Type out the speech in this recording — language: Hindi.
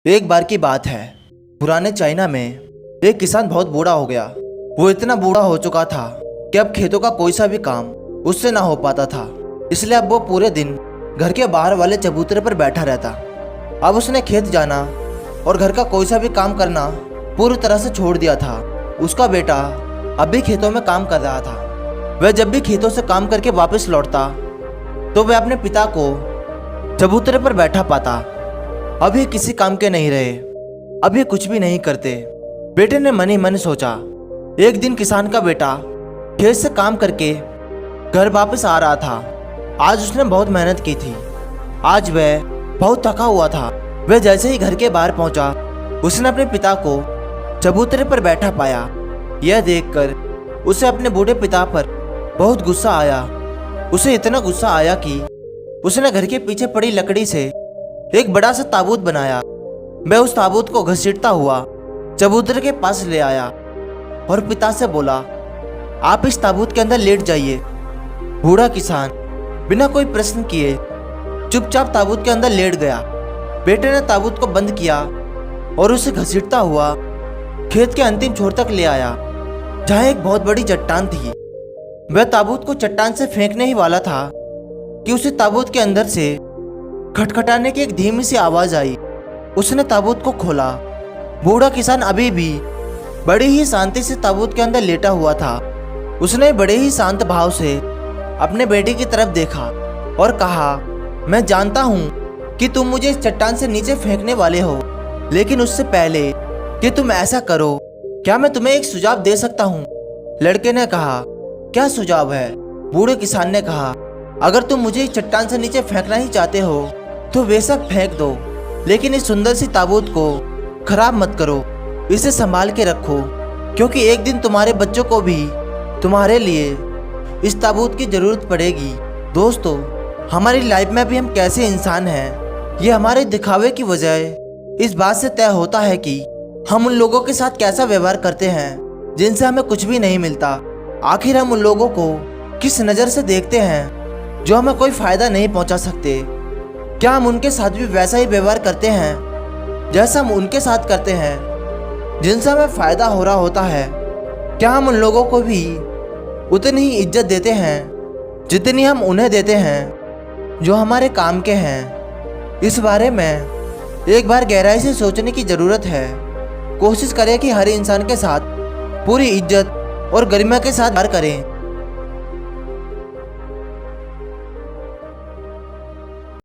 एक बार की बात है, पुराने चाइना में एक किसान बहुत बूढ़ा हो गया। वो इतना बूढ़ा हो चुका था कि अब खेतों का कोई सा भी काम उससे ना हो पाता था। इसलिए अब वो पूरे दिन घर के बाहर वाले चबूतरे पर बैठा रहता। अब उसने खेत जाना और घर का कोई सा भी काम करना पूरी तरह से छोड़ दिया था। उसका बेटा अब भी खेतों में काम कर रहा था। वह जब भी खेतों से काम करके वापस लौटता तो वह अपने पिता को चबूतरे पर बैठा पाता। अभी किसी काम के नहीं रहे, अभी कुछ भी नहीं करते। बेटे ने मन ही मन सोचा। एक दिन किसान का बेटा खेत से काम करके घर वापस आ रहा था। आज उसने बहुत मेहनत की थी। आज वह बहुत थका हुआ था। वह जैसे ही घर के बाहर पहुंचा, उसने अपने पिता को चबूतरे पर बैठा पाया। यह देखकर उसे अपने बूढ़े पिता पर बहुत गुस्सा आया। उसे इतना गुस्सा आया कि उसने घर के पीछे पड़ी लकड़ी से एक बड़ा सा ताबूत बनाया। वह उस ताबूत को घसीटता हुआ चबूतरे के पास ले आया और पिता से बोला, आप इस ताबूत के अंदर लेट जाइए। बूढ़ा किसान बिना कोई प्रश्न किए चुपचाप ताबूत के अंदर लेट गया। बेटे ने ताबूत को बंद किया और उसे घसीटता हुआ खेत के अंतिम छोर तक ले आया, जहाँ एक बहुत बड़ी चट्टान थी। वह ताबूत को चट्टान से फेंकने ही वाला था कि उसे ताबूत के अंदर से खटखटाने की एक धीमी सी आवाज आई। उसने ताबूत को खोला। बूढ़ा किसान अभी भी बड़ी ही शांति से ताबूत के अंदर लेटा हुआ था। उसने बड़े ही शांत भाव से अपने बेटे की तरफ देखा और कहा, मैं जानता हूँ कि तुम मुझे इस चट्टान से नीचे फेंकने वाले हो, लेकिन उससे पहले कि तुम ऐसा करो, क्या मैं तुम्हें एक सुझाव दे सकता हूँ? लड़के ने कहा, क्या सुझाव है? बूढ़े किसान ने कहा, अगर तुम मुझे इस चट्टान से नीचे फेंकना ही चाहते हो तो बेशक फेंक दो, लेकिन इस सुंदर सी ताबूत को खराब मत करो। इसे संभाल के रखो, क्योंकि एक दिन तुम्हारे बच्चों को भी तुम्हारे लिए इस ताबूत की जरूरत पड़ेगी। दोस्तों, हमारी लाइफ में भी हम कैसे इंसान हैं, ये हमारे दिखावे की वजह इस बात से तय होता है कि हम उन लोगों के साथ कैसा व्यवहार करते हैं जिनसे हमें कुछ भी नहीं मिलता। आखिर हम उन लोगों को किस नज़र से देखते हैं जो हमें कोई फायदा नहीं पहुंचा सकते। क्या हम उनके साथ भी वैसा ही व्यवहार करते हैं जैसा हम उनके साथ करते हैं जिनसे हमें फायदा हो रहा होता है? क्या हम उन लोगों को भी उतनी ही इज्जत देते हैं जितनी हम उन्हें देते हैं जो हमारे काम के हैं? इस बारे में एक बार गहराई से सोचने की ज़रूरत है। कोशिश करें कि हर इंसान के साथ पूरी इज्जत और गरिमा के साथ व्यवहार करें।